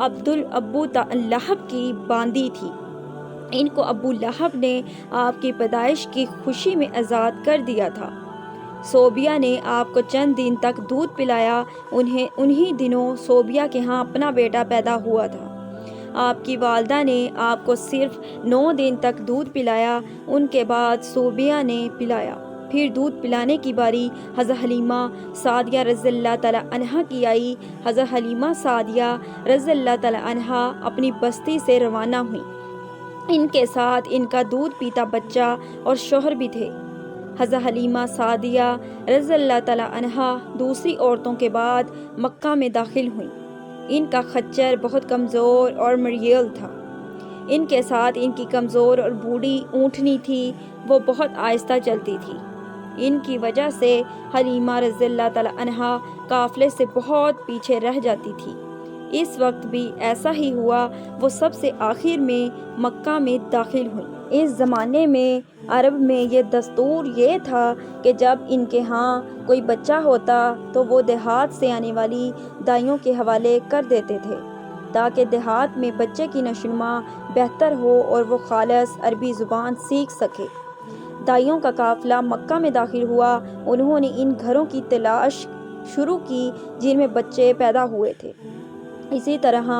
ابو لہب کی باندی تھی۔ ان کو ابو لہب نے آپ کی پیدائش کی خوشی میں آزاد کر دیا تھا۔ صوبیہ نے آپ کو چند دن تک دودھ پلایا۔ انہی دنوں صوبیہ کے ہاں اپنا بیٹا پیدا ہوا تھا۔ آپ کی والدہ نے آپ کو صرف 9 دن تک دودھ پلایا۔ ان کے بعد صوبیہ نے پلایا۔ پھر دودھ پلانے کی باری حضرت حلیمہ سعدیہ رضی اللہ تعالیٰ عنہا کی آئی۔ حضرت حلیمہ سعدیہ رضی اللہ تعالیٰ عنہا اپنی بستی سے روانہ ہوئیں۔ ان کے ساتھ ان کا دودھ پیتا بچہ اور شوہر بھی تھے۔ حضرت حلیمہ سعدیہ رضی اللہ تعالیٰ عنہا دوسری عورتوں کے بعد مکہ میں داخل ہوئیں۔ ان کا خچر بہت کمزور اور مریل تھا۔ ان کے ساتھ ان کی کمزور اور بوڑھی اونٹنی تھی، وہ بہت آہستہ چلتی تھی۔ ان کی وجہ سے حلیمہ رضی اللہ تعالیٰ عنہا قافلے سے بہت پیچھے رہ جاتی تھی۔ اس وقت بھی ایسا ہی ہوا، وہ سب سے آخر میں مکہ میں داخل ہوئیں۔ اس زمانے میں عرب میں یہ دستور یہ تھا کہ جب ان کے ہاں کوئی بچہ ہوتا تو وہ دیہات سے آنے والی دائیوں کے حوالے کر دیتے تھے تاکہ دیہات میں بچے کی نشوونما بہتر ہو اور وہ خالص عربی زبان سیکھ سکے۔ دائیوں کا قافلہ مکہ میں داخل ہوا۔ انہوں نے ان گھروں کی تلاش شروع کی جن میں بچے پیدا ہوئے تھے۔ اسی طرح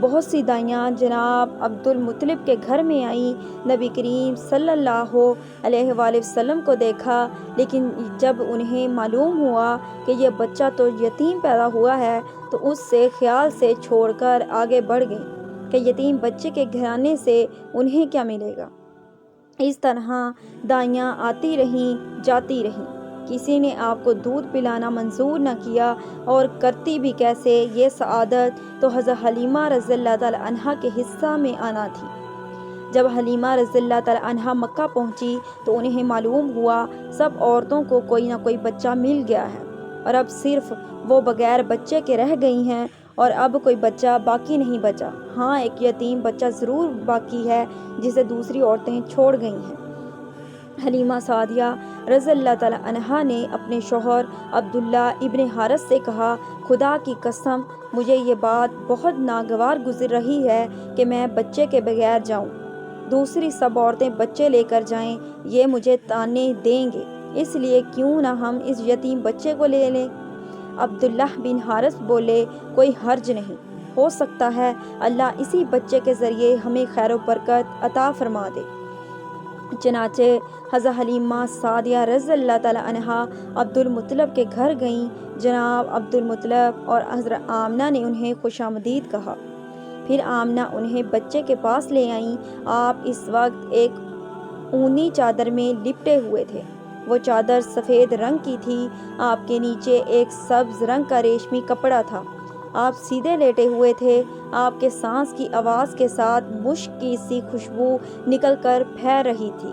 بہت سی دائیاں جناب عبد المطلب کے گھر میں آئیں۔ نبی کریم صلی اللہ علیہ وآلہ وسلم کو دیکھا، لیکن جب انہیں معلوم ہوا کہ یہ بچہ تو یتیم پیدا ہوا ہے تو اس سے خیال سے چھوڑ کر آگے بڑھ گئیں کہ یتیم بچے کے گھرانے سے انہیں کیا ملے گا۔ اس طرح دائیاں آتی رہیں جاتی رہیں، کسی نے آپ کو دودھ پلانا منظور نہ کیا، اور کرتی بھی کیسے۔ یہ سعادت تو حضرت حلیمہ رضی اللہ تعالیٰ عنہا کے حصہ میں آنا تھی۔ جب حلیمہ رضی اللہ تعالیٰ عنہا مکہ پہنچی تو انہیں معلوم ہوا سب عورتوں کو کوئی نہ کوئی بچہ مل گیا ہے، اور اب صرف وہ بغیر بچے کے رہ گئی ہیں، اور اب کوئی بچہ باقی نہیں بچا۔ ہاں، ایک یتیم بچہ ضرور باقی ہے جسے دوسری عورتیں چھوڑ گئی ہیں۔ حلیمہ سعدیہ رضی اللہ تعالیٰ عنہا نے اپنے شوہر عبداللہ ابن حارث سے کہا، خدا کی قسم مجھے یہ بات بہت ناگوار گزر رہی ہے کہ میں بچے کے بغیر جاؤں۔ دوسری سب عورتیں بچے لے کر جائیں، یہ مجھے طعنے دیں گے، اس لیے کیوں نہ ہم اس یتیم بچے کو لے لیں۔ عبداللہ بن حارث بولے، کوئی حرج نہیں، ہو سکتا ہے اللہ اسی بچے کے ذریعے ہمیں خیر و برکت عطا فرما دے۔ چنانچہ حضرت حلیمہ سعدیہ رضی اللہ تعالیٰ عنہا عبد المطلب کے گھر گئیں۔ جناب عبد المطلب اور حضرت آمنہ نے انہیں خوش آمدید کہا۔ پھر آمنہ انہیں بچے کے پاس لے آئیں۔ آپ اس وقت ایک اونی چادر میں لپٹے ہوئے تھے۔ وہ چادر سفید رنگ کی تھی۔ آپ کے نیچے ایک سبز رنگ کا ریشمی کپڑا تھا۔ آپ سیدھے لیٹے ہوئے تھے۔ آپ کے سانس کی آواز کے ساتھ مشک کی سی خوشبو نکل کر پھیل رہی تھی۔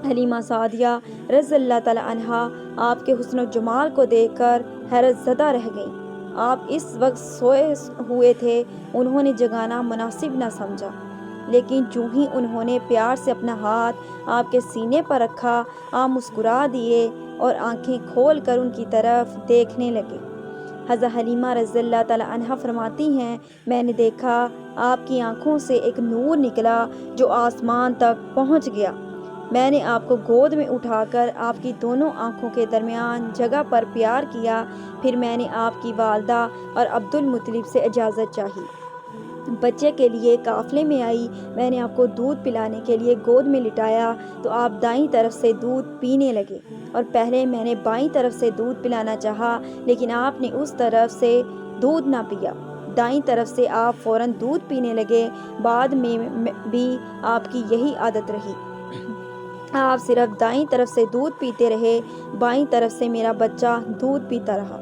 حلیمہ سعدیہ رضی اللہ تعالیٰ عنہا آپ کے حسن و جمال کو دیکھ کر حیرت زدہ رہ گئیں۔ آپ اس وقت سوئے ہوئے تھے، انہوں نے جگانا مناسب نہ سمجھا، لیکن جو ہی انہوں نے پیار سے اپنا ہاتھ آپ کے سینے پر رکھا، آپ مسکرا دیے اور آنکھیں کھول کر ان کی طرف دیکھنے لگے۔ حضرت حلیمہ رضی اللہ تعالیٰ عنہا فرماتی ہیں، میں نے دیکھا آپ کی آنکھوں سے ایک نور نکلا جو آسمان تک پہنچ گیا۔ میں نے آپ کو گود میں اٹھا کر آپ کی دونوں آنکھوں کے درمیان جگہ پر پیار کیا۔ پھر میں نے آپ کی والدہ اور عبد المطلب سے اجازت چاہی، بچے کے لیے قافلے میں آئی۔ میں نے آپ کو دودھ پلانے کے لیے گود میں لٹایا تو آپ دائیں طرف سے دودھ پینے لگے، اور پہلے میں نے بائیں طرف سے دودھ پلانا چاہا، لیکن آپ نے اس طرف سے دودھ نہ پیا۔ دائیں طرف سے آپ فوراً دودھ پینے لگے۔ بعد میں بھی آپ کی یہی عادت رہی، آپ صرف دائیں طرف سے دودھ پیتے رہے، بائیں طرف سے میرا بچہ دودھ پیتا رہا۔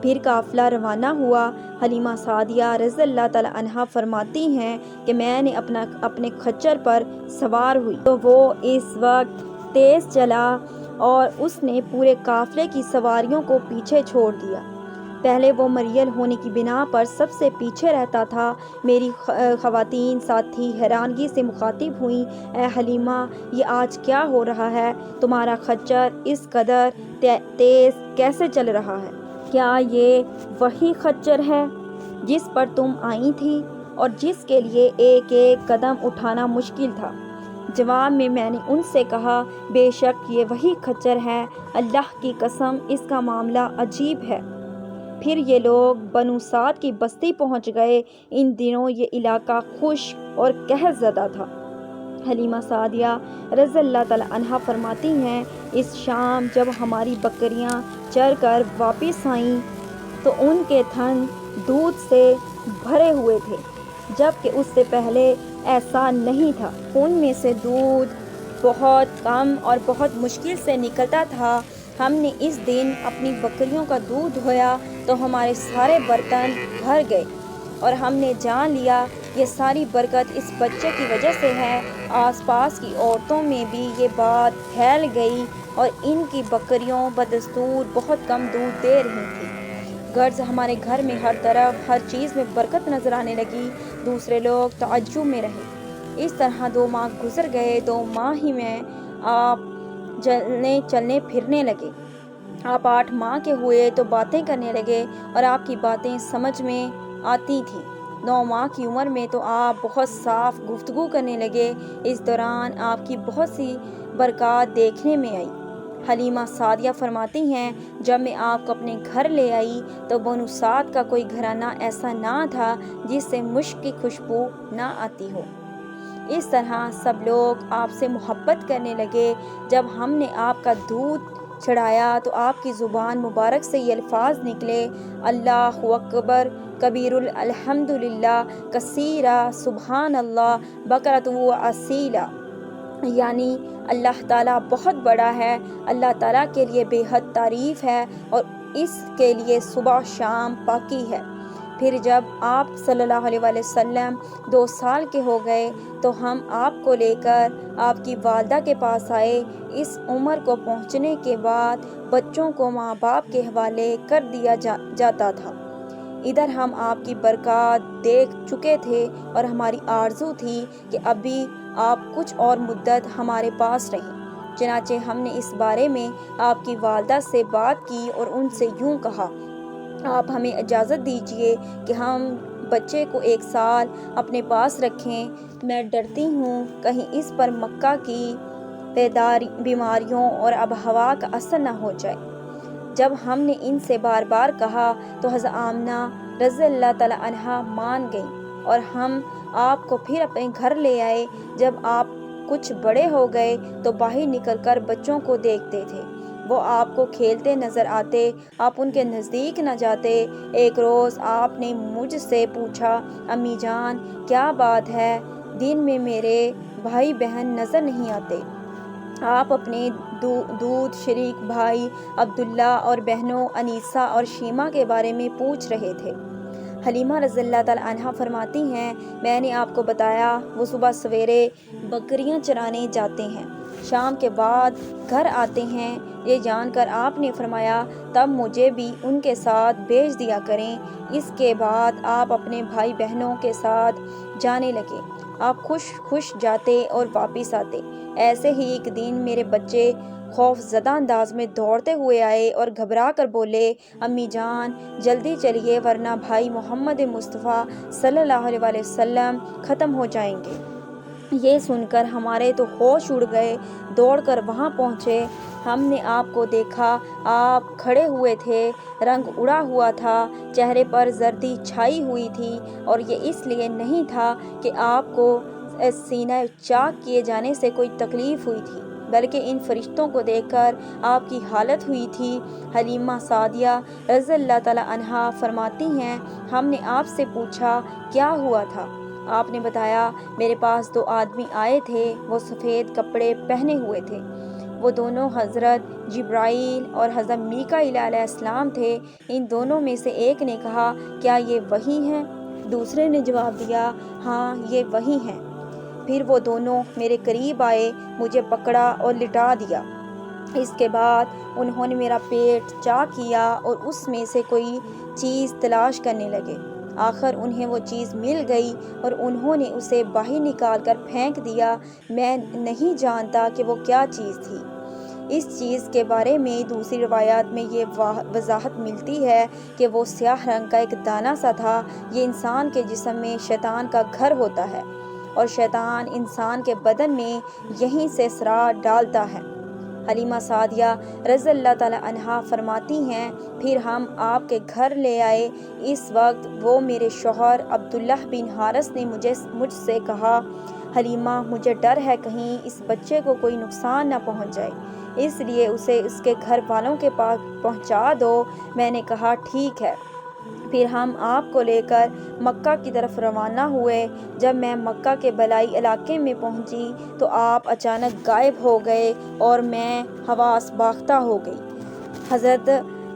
پھر قافلہ روانہ ہوا۔ حلیمہ سعدیہ رضی اللہ تعالیٰ عنہا فرماتی ہیں کہ میں نے اپنے خچر پر سوار ہوئی تو وہ اس وقت تیز چلا اور اس نے پورے قافلے کی سواریوں کو پیچھے چھوڑ دیا۔ پہلے وہ مریل ہونے کی بنا پر سب سے پیچھے رہتا تھا۔ میری خواتین ساتھی حیرانگی سے مخاطب ہوئیں، اے حلیمہ، یہ آج کیا ہو رہا ہے؟ تمہارا خچر اس قدر تیز کیسے چل رہا ہے؟ کیا یہ وہی خچر ہے جس پر تم آئی تھی اور جس کے لیے ایک ایک قدم اٹھانا مشکل تھا۔ جواب میں نے ان سے کہا، بے شک یہ وہی کھچر ہے، اللہ کی قسم اس کا معاملہ عجیب ہے۔ پھر یہ لوگ بنو سعد کی بستی پہنچ گئے۔ ان دنوں یہ علاقہ خشک اور قحط زدہ تھا۔ حلیمہ سعدیہ رضی اللہ تعالی عنہا فرماتی ہیں، اس شام جب ہماری بکریاں چر کر واپس آئیں تو ان کے تھن دودھ سے بھرے ہوئے تھے، جبکہ اس سے پہلے ایسا نہیں تھا۔ ان میں سے دودھ بہت کم اور بہت مشکل سے نکلتا تھا۔ ہم نے اس دن اپنی بکریوں کا دودھ دھویا تو ہمارے سارے برتن بھر گئے، اور ہم نے جان لیا یہ ساری برکت اس بچے کی وجہ سے ہے۔ آس پاس کی عورتوں میں بھی یہ بات پھیل گئی اور ان کی بکریوں بدستور بہت کم دودھ دے رہی تھیں۔ غرض ہمارے گھر میں ہر طرف ہر چیز میں برکت نظر آنے لگی۔ دوسرے لوگ تعجب میں رہے۔ اس طرح 2 ماہ گزر گئے۔ 2 ماہ ہی میں آپ چلنے پھرنے لگے۔ آپ 8 ماہ کے ہوئے تو باتیں کرنے لگے اور آپ کی باتیں سمجھ میں آتی تھیں۔ 9 ماہ کی عمر میں تو آپ بہت صاف گفتگو کرنے لگے۔ اس دوران آپ کی بہت سی برکات دیکھنے میں آئی۔ حلیمہ سعدیہ فرماتی ہیں، جب میں آپ کو اپنے گھر لے آئی تو بنو سعد کا کوئی گھرانہ ایسا نہ تھا جس سے مشک کی خوشبو نہ آتی ہو۔ اس طرح سب لوگ آپ سے محبت کرنے لگے۔ جب ہم نے آپ کا دودھ چڑھایا تو آپ کی زبان مبارک سے یہ الفاظ نکلے، اللہ اکبر کبیر الحمدللہ کثیرا سبحان اللہ بکرۃ و اصیلا، یعنی اللہ تعالیٰ بہت بڑا ہے، اللہ تعالیٰ کے لیے بے حد تعریف ہے اور اس کے لیے صبح شام پاکی ہے۔ پھر جب آپ صلی اللہ علیہ وآلہ وسلم 2 سال کے ہو گئے تو ہم آپ کو لے کر آپ کی والدہ کے پاس آئے۔ اس عمر کو پہنچنے کے بعد بچوں کو ماں باپ کے حوالے کر دیا جاتا تھا۔ ادھر ہم آپ کی برکات دیکھ چکے تھے اور ہماری آرزو تھی کہ ابھی آپ کچھ اور مدت ہمارے پاس رہیں۔ چنانچہ ہم نے اس بارے میں آپ کی والدہ سے بات کی اور ان سے یوں کہا، آپ ہمیں اجازت دیجیے کہ ہم بچے کو 1 سال اپنے پاس رکھیں۔ میں ڈرتی ہوں کہیں اس پر مکہ کی بیماریوں اور آب و ہوا کا اثر نہ ہو جائے۔ جب ہم نے ان سے بار بار کہا تو حضرت آمنہ رضی اللہ تعالی عنہا مان گئیں اور ہم آپ کو پھر اپنے گھر لے آئے۔ جب آپ کچھ بڑے ہو گئے تو باہر نکل کر بچوں کو دیکھتے تھے، وہ آپ کو کھیلتے نظر آتے، آپ ان کے نزدیک نہ جاتے۔ ایک روز آپ نے مجھ سے پوچھا، امی جان کیا بات ہے، دن میں میرے بھائی بہن نظر نہیں آتے؟ آپ اپنے دودھ شریک بھائی عبداللہ اور بہنوں انیسہ اور شیمہ کے بارے میں پوچھ رہے تھے۔ حلیمہ رضی اللہ تعالی عنہا فرماتی ہیں، میں نے آپ کو بتایا وہ صبح سویرے بکریاں چرانے جاتے ہیں، شام کے بعد گھر آتے ہیں۔ یہ جان کر آپ نے فرمایا، تب مجھے بھی ان کے ساتھ بھیج دیا کریں۔ اس کے بعد آپ اپنے بھائی بہنوں کے ساتھ جانے لگے۔ آپ خوش جاتے اور واپس آتے۔ ایسے ہی ایک دن میرے بچے خوف زدہ انداز میں دوڑتے ہوئے آئے اور گھبرا کر بولے، امی جان جلدی چلیے ورنہ بھائی محمد مصطفیٰ صلی اللہ علیہ وآلہ وسلم ختم ہو جائیں گے۔ یہ سن کر ہمارے تو ہوش اڑ گئے۔ دوڑ کر وہاں پہنچے، ہم نے آپ کو دیکھا، آپ کھڑے ہوئے تھے، رنگ اڑا ہوا تھا، چہرے پر زردی چھائی ہوئی تھی، اور یہ اس لیے نہیں تھا کہ آپ کو سینہ چاک کیے جانے سے کوئی تکلیف ہوئی تھی، بلکہ ان فرشتوں کو دیکھ کر آپ کی حالت ہوئی تھی۔ حلیمہ سعدیہ رضی اللہ تعالی عنہا فرماتی ہیں، ہم نے آپ سے پوچھا کیا ہوا تھا؟ آپ نے بتایا، میرے پاس 2 آدمی آئے تھے، وہ سفید کپڑے پہنے ہوئے تھے، وہ دونوں حضرت جبرائیل اور حضرت میکائیل علیہ السلام تھے۔ ان دونوں میں سے ایک نے کہا، کیا یہ وہی ہیں؟ دوسرے نے جواب دیا، ہاں یہ وہی ہیں۔ پھر وہ دونوں میرے قریب آئے، مجھے پکڑا اور لٹا دیا۔ اس کے بعد انہوں نے میرا پیٹ چاک کیا اور اس میں سے کوئی چیز تلاش کرنے لگے۔ آخر انہیں وہ چیز مل گئی اور انہوں نے اسے باہر نکال کر پھینک دیا۔ میں نہیں جانتا کہ وہ کیا چیز تھی۔ اس چیز کے بارے میں دوسری روایات میں یہ وضاحت ملتی ہے کہ وہ سیاہ رنگ کا ایک دانہ سا تھا۔ یہ انسان کے جسم میں شیطان کا گھر ہوتا ہے اور شیطان انسان کے بدن میں یہیں سے اسرار ڈالتا ہے۔ حلیمہ سعدیہ رضی اللہ تعالی عنہا فرماتی ہیں، پھر ہم آپ کے گھر لے آئے۔ اس وقت وہ میرے شوہر عبداللہ بن حارث نے مجھ سے کہا، حلیمہ مجھے ڈر ہے کہیں اس بچے کو کوئی نقصان نہ پہنچ جائے، اس لیے اسے اس کے گھر والوں کے پاس پہنچا دو۔ میں نے کہا ٹھیک ہے۔ پھر ہم آپ کو لے کر مکہ کی طرف روانہ ہوئے۔ جب میں مکہ کے بالائی علاقے میں پہنچی تو آپ اچانک غائب ہو گئے اور میں حواس باختہ ہو گئی۔ حضرت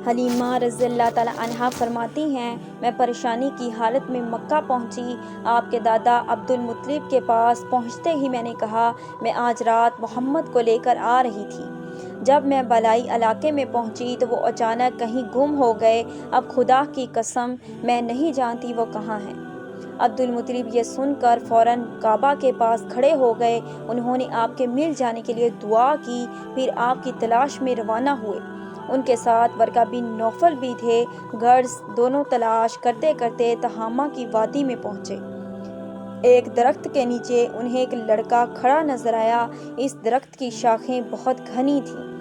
حلیمہ رضی اللہ تعالی عنہا فرماتی ہیں، میں پریشانی کی حالت میں مکہ پہنچی۔ آپ کے دادا عبد المطلب کے پاس پہنچتے ہی میں نے کہا، میں آج رات محمد کو لے کر آ رہی تھی۔ جب میں بالائی علاقے میں پہنچی تو وہ اچانک کہیں گم ہو گئے۔ اب خدا کی قسم میں نہیں جانتی وہ کہاں ہیں۔ عبد المطلب یہ سن کر فوراً کعبہ کے پاس کھڑے ہو گئے۔ انہوں نے آپ کے مل جانے کے لیے دعا کی، پھر آپ کی تلاش میں روانہ ہوئے۔ ان کے ساتھ ورقہ بن نوفل بھی تھے۔ غرض دونوں تلاش کرتے کرتے تہامہ کی وادی میں پہنچے۔ ایک درخت کے نیچے انہیں ایک لڑکا کھڑا نظر آیا۔ اس درخت کی شاخیں بہت گھنی تھیں۔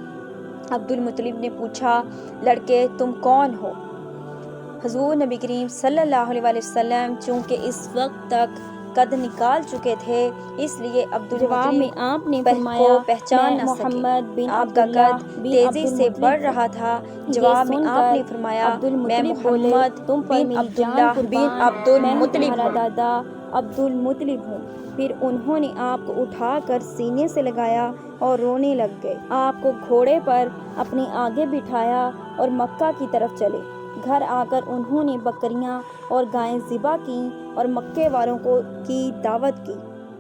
عبد المطلب نے پوچھا، لڑکے تم کون ہو؟ حضور نبی کریم صلی اللہ علیہ وسلم چونکہ اس وقت تک قد نکال چکے تھے، اس لیے عبد جواب میں آپ نے فرمایا، کو پہچان نہ سکے۔ محمد بن آپ کا عبداللہ قد بن تیزی سے عبدالمطلب بڑھ رہا تھا۔ جواب میں آپ نے فرمایا، عبد میں المطلب بولے، محمد تم پر بن میری عبداللہ جان بن قربان، عبد میں المطلب تمہارا ہوں۔ دادا عبد المطلب ہوں۔ پھر انہوں نے آپ کو اٹھا کر سینے سے لگایا اور رونے لگ گئے۔ آپ کو گھوڑے پر اپنے آگے بٹھایا اور مکہ کی طرف چلے۔ گھر آ کر انہوں نے بکریاں اور گائیں ذبح کیں اور مکے والوں کی دعوت کی۔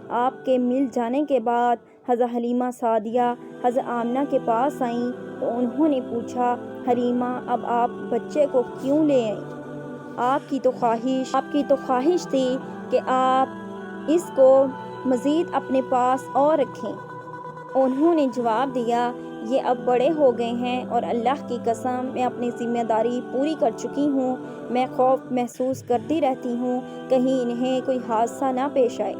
آپ کے مل جانے کے بعد حضرت حلیمہ سعدیہ حضرت آمنہ کے پاس آئیں تو انہوں نے پوچھا، حلیمہ اب آپ بچے کو کیوں لے آئیں؟ آپ کی تو خواہش تھی کہ آپ اس کو مزید اپنے پاس اور رکھیں۔ انہوں نے جواب دیا، یہ اب بڑے ہو گئے ہیں اور اللہ کی قسم میں اپنی ذمہ داری پوری کر چکی ہوں۔ میں خوف محسوس کرتی رہتی ہوں کہیں انہیں کوئی حادثہ نہ پیش آئے،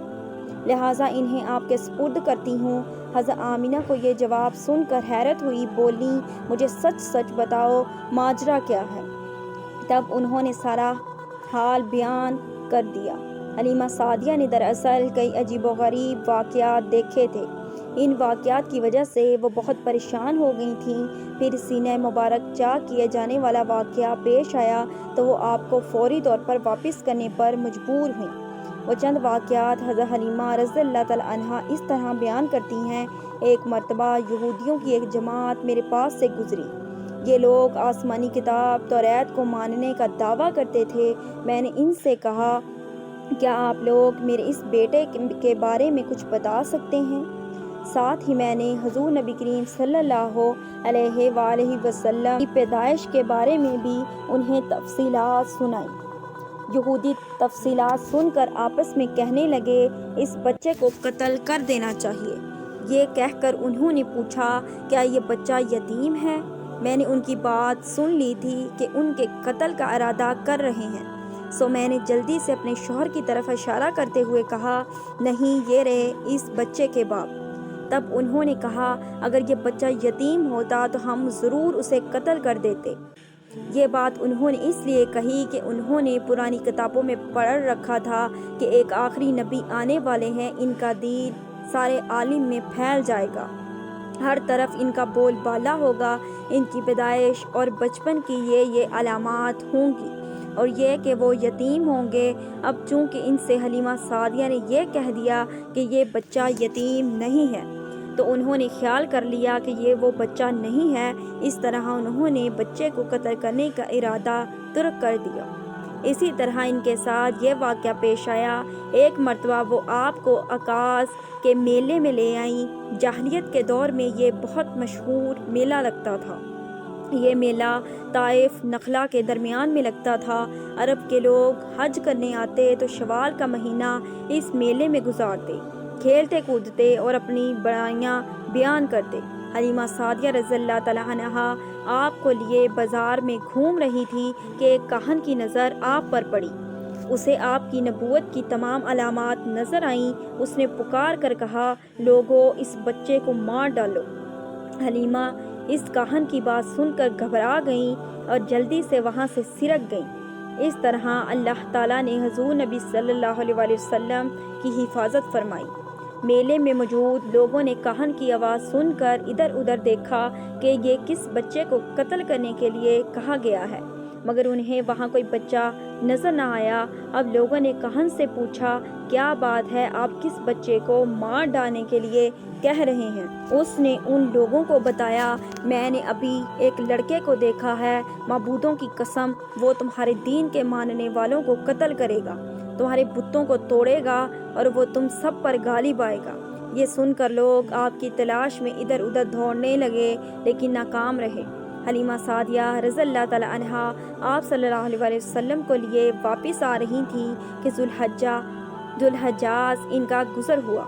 لہٰذا انہیں آپ کے سپرد کرتی ہوں۔ حضرت آمنہ کو یہ جواب سن کر حیرت ہوئی، بولیں، مجھے سچ سچ بتاؤ ماجرا کیا ہے؟ تب انہوں نے سارا حال بیان کر دیا۔ حلیمہ سعدیہ نے دراصل کئی عجیب و غریب واقعات دیکھے تھے۔ ان واقعات کی وجہ سے وہ بہت پریشان ہو گئی تھیں۔ پھر سینہ مبارک چاک کیے جانے والا واقعہ پیش آیا تو وہ آپ کو فوری طور پر واپس کرنے پر مجبور ہوئیں۔ وہ چند واقعات حضرت حلیمہ رضی اللہ تعالی عنہا اس طرح بیان کرتی ہیں، ایک مرتبہ یہودیوں کی ایک جماعت میرے پاس سے گزری۔ یہ لوگ آسمانی کتاب توریت کو ماننے کا دعویٰ کرتے تھے۔ میں نے ان سے کہا، کیا آپ لوگ میرے اس بیٹے کے بارے میں کچھ بتا سکتے ہیں؟ ساتھ ہی میں نے حضور نبی کریم صلی اللہ علیہ وآلہ وسلم کی پیدائش کے بارے میں بھی انہیں تفصیلات سنائیں۔ یہودی تفصیلات سن کر آپس میں کہنے لگے، اس بچے کو قتل کر دینا چاہیے۔ یہ کہہ کر انہوں نے پوچھا، کیا یہ بچہ یتیم ہے؟ میں نے ان کی بات سن لی تھی کہ ان کے قتل کا ارادہ کر رہے ہیں، سو میں نے جلدی سے اپنے شوہر کی طرف اشارہ کرتے ہوئے کہا، نہیں، یہ رہے اس بچے کے باپ۔ تب انہوں نے کہا، اگر یہ بچہ یتیم ہوتا تو ہم ضرور اسے قتل کر دیتے۔ یہ بات انہوں نے اس لیے کہی کہ انہوں نے پرانی کتابوں میں پڑھ رکھا تھا کہ ایک آخری نبی آنے والے ہیں، ان کا دین سارے عالم میں پھیل جائے گا، ہر طرف ان کا بول بالا ہوگا، ان کی پیدائش اور بچپن کی یہ علامات ہوں گی اور یہ کہ وہ یتیم ہوں گے۔ اب چونکہ ان سے حلیمہ سعدیہ نے یہ کہہ دیا کہ یہ بچہ یتیم نہیں ہے تو انہوں نے خیال کر لیا کہ یہ وہ بچہ نہیں ہے۔ اس طرح انہوں نے بچے کو قتل کرنے کا ارادہ ترک کر دیا۔ اسی طرح ان کے ساتھ یہ واقعہ پیش آیا۔ ایک مرتبہ وہ آپ کو عکاظ کے میلے میں لے آئیں۔ جاہلیت کے دور میں یہ بہت مشہور میلہ لگتا تھا۔ یہ میلہ طائف نخلا کے درمیان میں لگتا تھا۔ عرب کے لوگ حج کرنے آتے تو شوال کا مہینہ اس میلے میں گزارتے، کھیلتے کودتے اور اپنی بڑائیاں بیان کرتے۔ حلیمہ سعدیہ رضی اللہ تعالیٰ عنہا آپ کو لیے بازار میں گھوم رہی تھی کہ ایک کاہن کی نظر آپ پر پڑی۔ اسے آپ کی نبوت کی تمام علامات نظر آئیں۔ اس نے پکار کر کہا، لوگو اس بچے کو مار ڈالو۔ حلیمہ اس کاہن کی بات سن کر گھبرا گئیں اور جلدی سے وہاں سے سرک گئیں۔ اس طرح اللہ تعالیٰ نے حضور نبی صلی اللہ علیہ وسلم کی حفاظت فرمائی۔ میلے میں موجود لوگوں نے کاہن کی آواز سن کر ادھر ادھر دیکھا کہ یہ کس بچے کو قتل کرنے کے لیے کہا گیا ہے، مگر انہیں وہاں کوئی بچہ نظر نہ آیا۔ اب لوگوں نے کاہن سے پوچھا، کیا بات ہے، آپ کس بچے کو مار ڈالنے کے لیے کہہ رہے ہیں؟ اس نے ان لوگوں کو بتایا، میں نے ابھی ایک لڑکے کو دیکھا ہے، معبودوں کی قسم وہ تمہارے دین کے ماننے والوں کو قتل کرے گا، تمہارے بتوں کو توڑے گا اور وہ تم سب پر غالب آئے گا۔ یہ سن کر لوگ آپ کی تلاش میں ادھر ادھر دوڑنے لگے لیکن ناکام رہے۔ حلیمہ سعدیہ رضی اللہ تعالیٰ عنہا آپ صلی اللہ علیہ وسلم کو لیے واپس آ رہی تھیں کہ ذوالحجاز ان کا گزر ہوا۔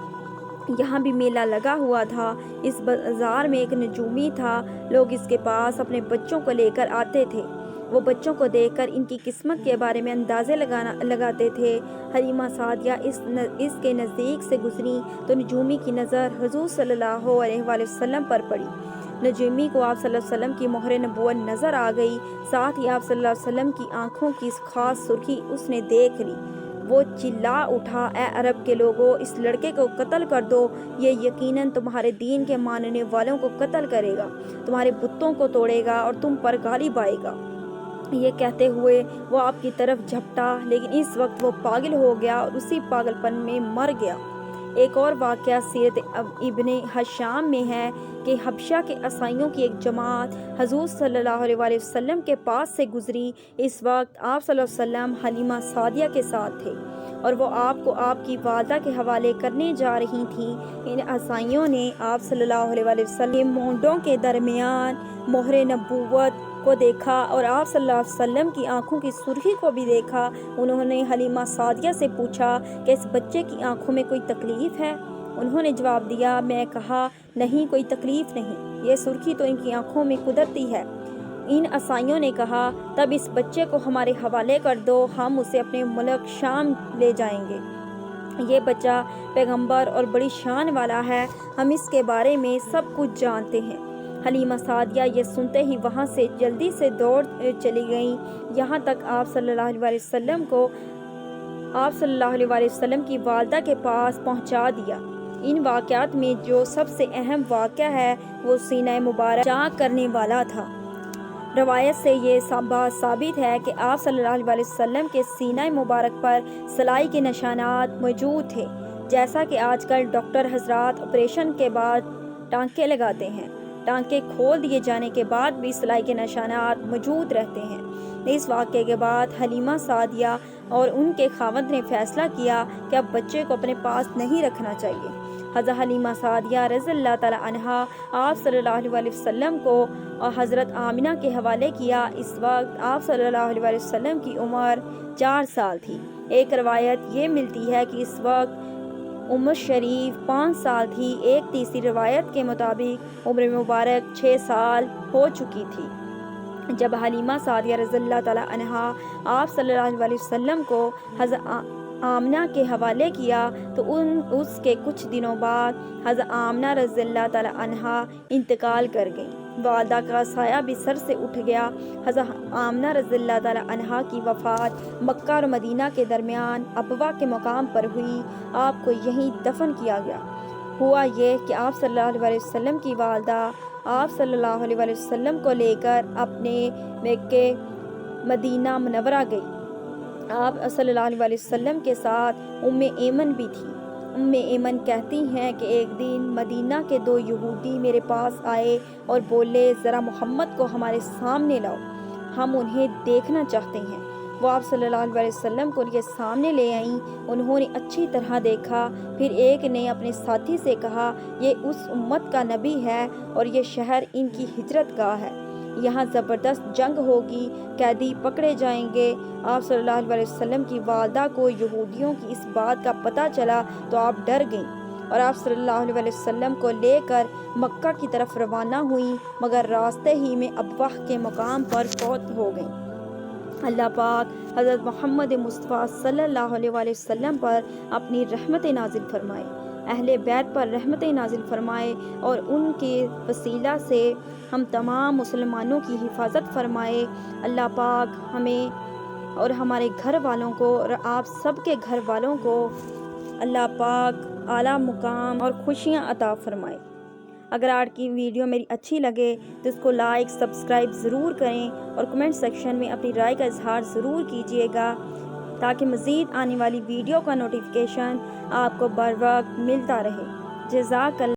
یہاں بھی میلہ لگا ہوا تھا۔ اس بازار میں ایک نجومی تھا، لوگ اس کے پاس اپنے بچوں کو لے کر آتے تھے۔ وہ بچوں کو دیکھ کر ان کی قسمت کے بارے میں اندازے لگاتے تھے۔ حلیمہ سعدیہ اس کے نزدیک سے گزری تو نجومی کی نظر حضور صلی اللہ علیہ وسلم پر پڑی۔ نجومی کو آپ صلی اللہ علیہ وسلم کی مہر نبوت نظر آ گئی، ساتھ ہی آپ صلی اللہ علیہ وسلم کی آنکھوں کی خاص سرخی اس نے دیکھ لی۔ وہ چلا اٹھا، اے عرب کے لوگوں، اس لڑکے کو قتل کر دو، یہ یقیناً تمہارے دین کے ماننے والوں کو قتل کرے گا، تمہارے بتوں کو توڑے گا اور تم پر غالب آئے گا۔ یہ کہتے ہوئے وہ آپ کی طرف جھپٹا، لیکن اس وقت وہ پاگل ہو گیا اور اسی پاگل پن میں مر گیا۔ ایک اور واقعہ سیرت ابن ہشام میں ہے کہ حبشہ کے عیسائیوں کی ایک جماعت حضور صلی اللہ علیہ وسلم کے پاس سے گزری۔ اس وقت آپ صلی اللہ علیہ وسلم حلیمہ سعدیہ کے ساتھ تھے اور وہ آپ کو آپ کی والدہ کے حوالے کرنے جا رہی تھیں۔ ان عیسائیوں نے آپ صلی اللہ علیہ وسلم کے مونڈوں کے درمیان مہر نبوت کو دیکھا اور آپ صلی اللہ علیہ وسلم کی آنکھوں کی سرخی کو بھی دیکھا۔ انہوں نے حلیمہ سعدیہ سے پوچھا کہ اس بچے کی آنکھوں میں کوئی تکلیف ہے؟ انہوں نے جواب دیا، میں کہا نہیں، کوئی تکلیف نہیں، یہ سرخی تو ان کی آنکھوں میں قدرتی ہے۔ ان عیسائیوں نے کہا، تب اس بچے کو ہمارے حوالے کر دو، ہم اسے اپنے ملک شام لے جائیں گے۔ یہ بچہ پیغمبر اور بڑی شان والا ہے، ہم اس کے بارے میں سب کچھ جانتے ہیں۔ حلیمہ سعدیہ یہ سنتے ہی وہاں سے جلدی سے دوڑ چلی گئیں، یہاں تک آپ صلی اللہ علیہ وسلم کی والدہ کے پاس پہنچا دیا۔ ان واقعات میں جو سب سے اہم واقعہ ہے وہ سینہ مبارک چاک کرنے والا تھا۔ روایت سے یہ بات ثابت ہے کہ آپ صلی اللہ علیہ وسلم کے سینہ مبارک پر سلائی کے نشانات موجود تھے، جیسا کہ آج کل ڈاکٹر حضرات آپریشن کے بعد ٹانکے لگاتے ہیں۔ ٹانکے کھول دیے جانے کے بعد بھی سلائی کے نشانات موجود رہتے ہیں۔ اس واقعے کے بعد حلیمہ سعدیہ اور ان کے خاوند نے فیصلہ کیا کہ اب بچے کو اپنے پاس نہیں رکھنا چاہیے۔ حضرت حلیمہ سعدیہ رضی اللہ تعالیٰ عنہا آپ صلی اللہ علیہ وسلم کو اور حضرت آمنہ کے حوالے کیا۔ اس وقت آپ صلی اللہ علیہ وسلم کی عمر 4 سال تھی۔ ایک روایت یہ ملتی ہے کہ اس وقت عمر شریف 5 سال تھی، ایک تیسری روایت کے مطابق عمر مبارک 6 سال ہو چکی تھی۔ جب حلیمہ سعدیہ رضی اللہ تعالیٰ عنہا آپ صلی اللہ علیہ وسلم کو حضرت آمنہ کے حوالے کیا تو اس کے کچھ دنوں بعد حضرت آمنہ رضی اللہ تعالیٰ عنہا انتقال کر گئیں۔ والدہ کا سایہ بھی سر سے اٹھ گیا۔ حضرت آمنہ رضی اللہ تعالیٰ عنہا کی وفات مکہ اور مدینہ کے درمیان ابوا کے مقام پر ہوئی، آپ کو یہیں دفن کیا گیا۔ ہوا یہ کہ آپ صلی اللہ علیہ وسلم کی والدہ آپ صلی اللہ علیہ وسلم کو لے کر اپنے مکے مدینہ منورہ گئی۔ آپ صلی اللہ علیہ وسلم کے ساتھ ایمن بھی تھی۔ ایمن کہتی ہیں کہ ایک دن مدینہ کے 2 یہودی میرے پاس آئے اور بولے، ذرا محمد کو ہمارے سامنے لاؤ، ہم انہیں دیکھنا چاہتے ہیں۔ وہ آپ صلی اللہ علیہ وسلم کو یہ سامنے لے آئیں۔ انہوں نے اچھی طرح دیکھا، پھر ایک نے اپنے ساتھی سے کہا، یہ اس امت کا نبی ہے اور یہ شہر ان کی ہجرت گاہ ہے، یہاں زبردست جنگ ہوگی، قیدی پکڑے جائیں گے۔ آپ صلی اللہ علیہ وسلم کی والدہ کو یہودیوں کی اس بات کا پتہ چلا تو آپ ڈر گئیں اور آپ صلی اللہ علیہ وسلم کو لے کر مکہ کی طرف روانہ ہوئیں، مگر راستے ہی میں ابواہ کے مقام پر فوت ہو گئیں۔ اللہ پاک حضرت محمد مصطفیٰ صلی اللہ علیہ وسلم پر اپنی رحمت نازل فرمائے، اہل بیت پر رحمت نازل فرمائے، اور ان کے وسیلہ سے ہم تمام مسلمانوں کی حفاظت فرمائے۔ اللہ پاک ہمیں اور ہمارے گھر والوں کو اور آپ سب کے گھر والوں کو اللہ پاک اعلیٰ مقام اور خوشیاں عطا فرمائے۔ اگر آج کی ویڈیو میری اچھی لگے تو اس کو لائک سبسکرائب ضرور کریں اور کمنٹ سیکشن میں اپنی رائے کا اظہار ضرور کیجیے گا، تاکہ مزید آنے والی ویڈیو کا نوٹیفیکیشن آپ کو بر وقت ملتا رہے۔ جزاک اللہ۔